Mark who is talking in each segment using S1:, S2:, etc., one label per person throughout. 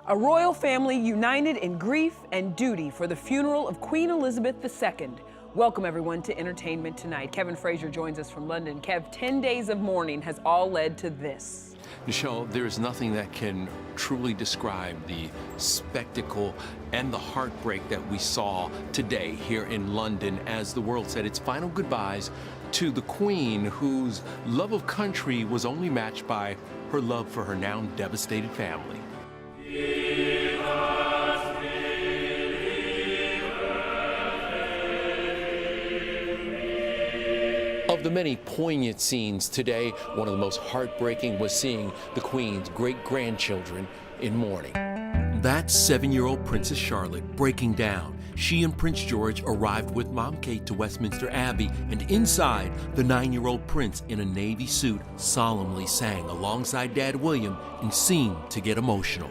S1: A royal family united in grief and duty for the funeral of Queen Elizabeth II. Welcome everyone to Entertainment Tonight. Kevin Frazier joins us from London. Kev, 10 days of mourning has all led to this.
S2: Michelle, there is nothing that can truly describe the spectacle and the heartbreak that we saw today here in London as the world said its final goodbyes to the Queen, whose love of country was only matched by her love for her now devastated family. Of the many poignant scenes today, one of the most heartbreaking was seeing the Queen's great-grandchildren in mourning. That's 7-year-old Princess Charlotte breaking down. She and Prince George arrived with Mom Kate to Westminster Abbey, and inside, the 9-year-old prince in a navy suit solemnly sang alongside Dad William and seemed to get emotional.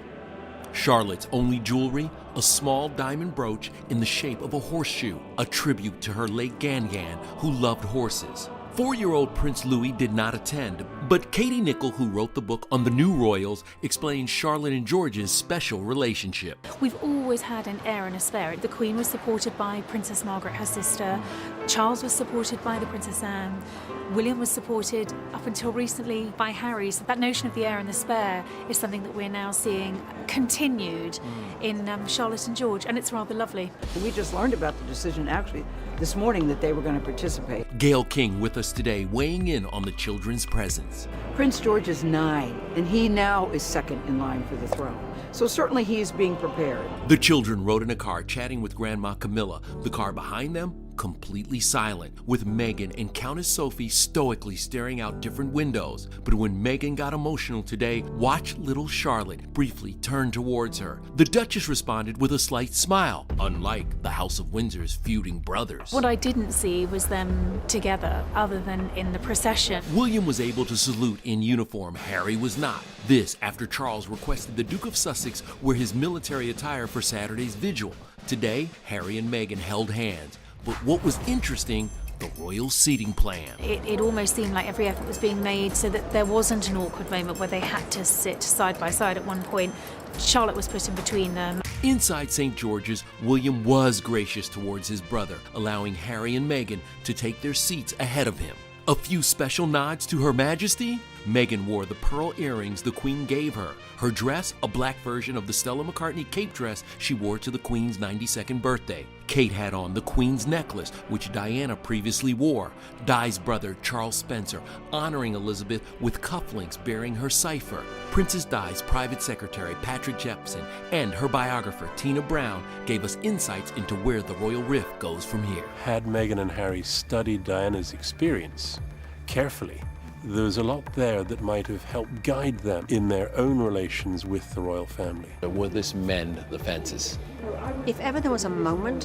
S2: Charlotte's only jewelry, a small diamond brooch in the shape of a horseshoe, a tribute to her late Gan-Gan, who loved horses. 4-year-old Prince Louis did not attend, but Katie Nichol, who wrote the book on the new royals, explains Charlotte and George's special relationship.
S3: We've always had an heir and a spare. The Queen was supported by Princess Margaret, her sister. Charles was supported by the Princess Anne. William was supported up until recently by Harry. So that notion of the heir and the spare is something that we're now seeing continued in Charlotte and George, and it's rather lovely.
S4: We just learned about the decision actually this morning that they were going to participate.
S2: Gail King with us today, weighing in on the children's presence.
S4: Prince George is 9, and he now is second in line for the throne. So certainly he is being prepared.
S2: The children rode in a car chatting with Grandma Camilla. The car behind them, completely silent, with Meghan and Countess Sophie stoically staring out different windows. But when Meghan got emotional today, watch little Charlotte briefly turn towards her. The Duchess responded with a slight smile, unlike the House of Windsor's feuding brothers.
S3: What I didn't see was them together, other than in the procession.
S2: William was able to salute in uniform. Harry was not. This after Charles requested the Duke of Sussex wear his military attire for Saturday's vigil. Today, Harry and Meghan held hands. But what was interesting, the royal seating plan.
S3: It almost seemed like every effort was being made so that there wasn't an awkward moment where they had to sit side by side at one point. Charlotte was put in between them.
S2: Inside St. George's, William was gracious towards his brother, allowing Harry and Meghan to take their seats ahead of him. A few special nods to Her Majesty. Meghan wore the pearl earrings the Queen gave her. Her dress, a black version of the Stella McCartney cape dress she wore to the Queen's 92nd birthday. Kate had on the Queen's necklace, which Diana previously wore. Di's brother, Charles Spencer, honoring Elizabeth with cufflinks bearing her cipher. Princess Di's private secretary, Patrick Jepson, and her biographer, Tina Brown, gave us insights into where the royal rift goes from here.
S5: Had Meghan and Harry studied Diana's experience carefully, there was a lot there that might have helped guide them in their own relations with the royal family.
S2: Will this mend the fences?
S6: If ever there was a moment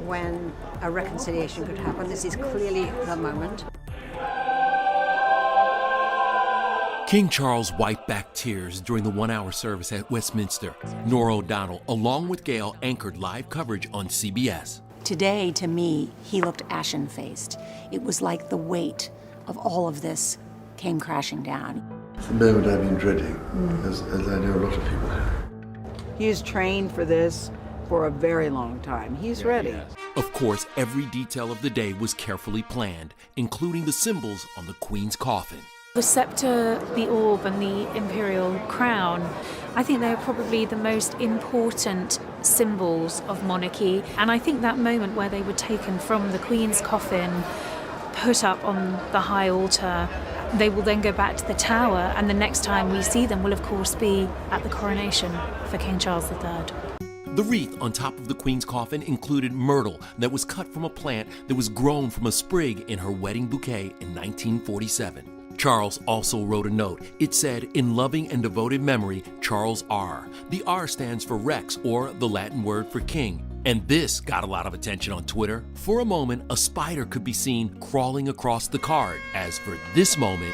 S6: when a reconciliation could happen, this is clearly the moment.
S2: King Charles wiped back tears during the 1-hour service at Westminster. Norah O'Donnell, along with Gail, anchored live coverage on CBS.
S7: Today, to me, he looked ashen-faced. It was like the weight of all of this came crashing down.
S8: It's the moment I've been dreading, as I know a lot of people have.
S4: He is trained for this for a very long time. He's ready.
S2: Of course, every detail of the day was carefully planned, including the symbols on the Queen's coffin.
S3: The scepter, the orb, and the imperial crown, I think they're probably the most important symbols of monarchy. And I think that moment where they were taken from the Queen's coffin, put up on the high altar, they will then go back to the Tower, and the next time we see them will of course be at the coronation for King Charles III.
S2: The wreath on top of the Queen's coffin included myrtle that was cut from a plant that was grown from a sprig in her wedding bouquet in 1947. Charles also wrote a note. It said, "In loving and devoted memory, Charles R." The R stands for Rex, or the Latin word for king. And this got a lot of attention on Twitter. For a moment, a spider could be seen crawling across the card. As for this moment,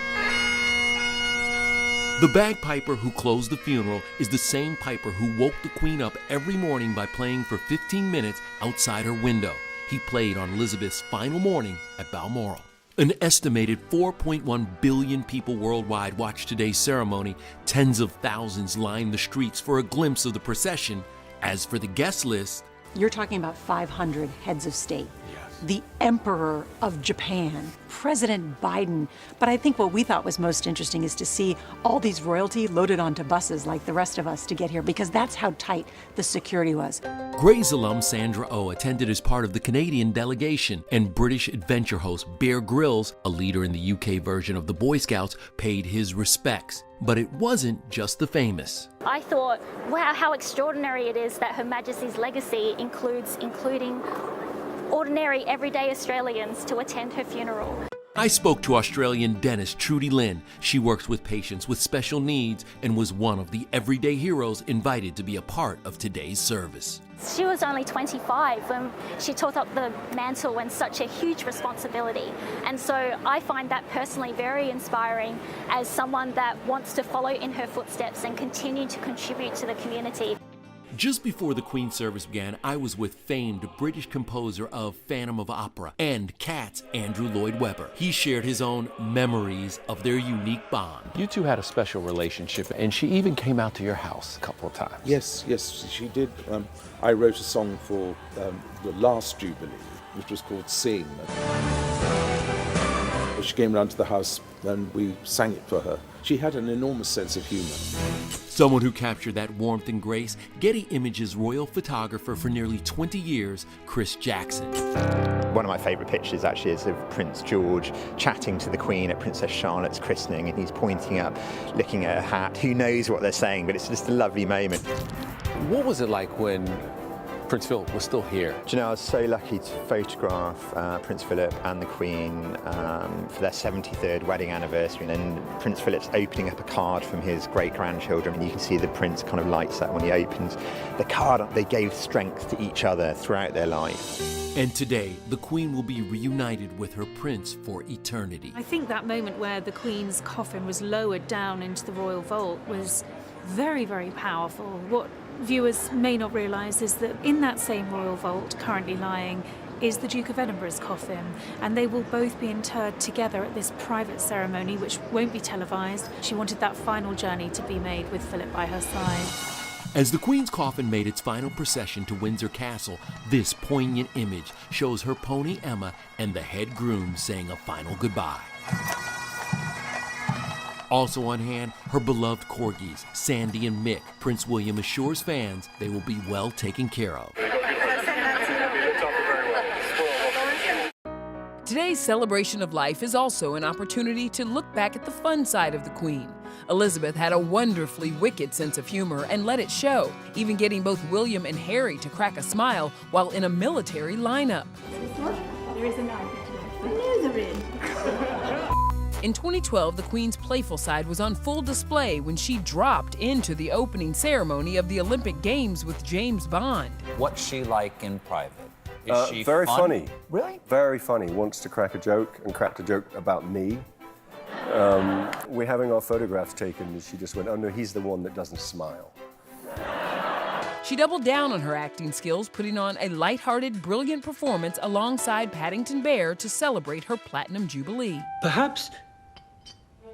S2: the bagpiper who closed the funeral is the same piper who woke the Queen up every morning by playing for 15 minutes outside her window. He played on Elizabeth's final morning at Balmoral. An estimated 4.1 billion people worldwide watched today's ceremony. Tens of thousands lined the streets for a glimpse of the procession. As for the guest list,
S7: You're talking about 500 heads of state. The Emperor of Japan, President Biden. But I think what we thought was most interesting is to see all these royalty loaded onto buses like the rest of us to get here, because that's how tight the security was.
S2: Grey's alum Sandra Oh attended as part of the Canadian delegation, and British adventure host Bear Grylls, a leader in the UK version of the Boy Scouts, paid his respects. But it wasn't just the famous.
S9: I thought, wow, how extraordinary it is that Her Majesty's legacy including ordinary, everyday Australians to attend her funeral.
S2: I spoke to Australian dentist Trudy Lynn. She works with patients with special needs and was one of the everyday heroes invited to be a part of today's service.
S9: She was only 25 when she took up the mantle and such a huge responsibility. And so I find that personally very inspiring as someone that wants to follow in her footsteps and continue to contribute to the community.
S2: Just before the Queen's service began, I was with famed British composer of Phantom of Opera and Cats, Andrew Lloyd Webber. He shared his own memories of their unique bond.
S10: You two had a special relationship, and she even came out to your house a couple of times.
S11: Yes, she did. I wrote a song for the last Jubilee, which was called Sing. She came round to the house and we sang it for her. She had an enormous sense of humour.
S2: Someone who captured that warmth and grace, Getty Images royal photographer for nearly 20 years, Chris Jackson.
S12: One of my favourite pictures actually is of Prince George chatting to the Queen at Princess Charlotte's christening, and he's pointing up, looking at her hat. Who knows what they're saying, but it's just a lovely moment.
S10: What was it like when Prince Philip was still here?
S12: Do you know, I was so lucky to photograph Prince Philip and the Queen for their 73rd wedding anniversary, and then Prince Philip's opening up a card from his great-grandchildren, and you can see the Prince kind of lights up when he opens the card. They gave strength to each other throughout their life.
S2: And today, the Queen will be reunited with her Prince for eternity.
S3: I think that moment where the Queen's coffin was lowered down into the royal vault was very, very powerful. What viewers may not realise is that in that same royal vault currently lying is the Duke of Edinburgh's coffin, and they will both be interred together at this private ceremony which won't be televised. She wanted that final journey to be made with Philip by her side.
S2: As the Queen's coffin made its final procession to Windsor Castle, this poignant image shows her pony Emma and the head groom saying a final goodbye. Also on hand, her beloved corgis, Sandy and Mick. Prince William assures fans they will be well taken care of.
S1: Today's celebration of life is also an opportunity to look back at the fun side of the Queen. Elizabeth had a wonderfully wicked sense of humor and let it show, even getting both William and Harry to crack a smile while in a military lineup.
S13: There is a knife. I know there is.
S1: In 2012, the Queen's playful side was on full display when she dropped into the opening ceremony of the Olympic Games with James Bond.
S14: What's she like in private? Is she
S15: very funny.
S14: Really?
S15: Very funny. Wants to crack a joke and cracked a joke about me. We're having our photographs taken and she just went, oh no, he's the one that doesn't smile.
S1: She doubled down on her acting skills, putting on a lighthearted, brilliant performance alongside Paddington Bear to celebrate her Platinum Jubilee.
S16: Perhaps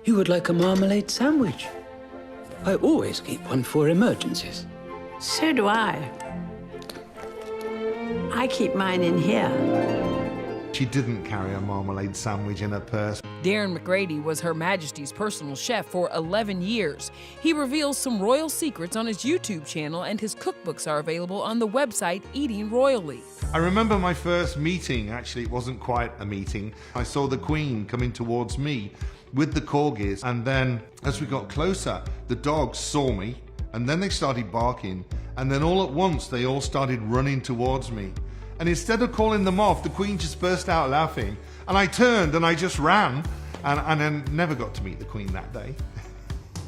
S16: you would like a marmalade sandwich. I always keep one for emergencies.
S13: So do I. I keep mine in here.
S17: She didn't carry a marmalade sandwich in her purse.
S1: Darren McGrady was Her Majesty's personal chef for 11 years. He reveals some royal secrets on his YouTube channel, and his cookbooks are available on the website Eating Royally.
S17: I remember my first meeting. Actually, it wasn't quite a meeting. I saw the Queen coming towards me with the corgis, and then as we got closer, the dogs saw me, and then they started barking, and then all at once they all started running towards me. And instead of calling them off, the Queen just burst out laughing, and I turned and I just ran, and I never got to meet the Queen that day.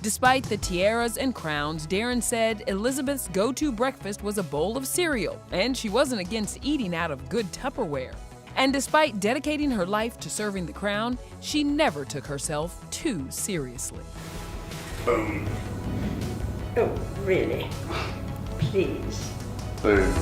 S1: Despite the tiaras and crowns, Darren said Elizabeth's go-to breakfast was a bowl of cereal, and she wasn't against eating out of good Tupperware. And despite dedicating her life to serving the crown, she never took herself too seriously.
S13: Oh, really? Please.
S15: Boom.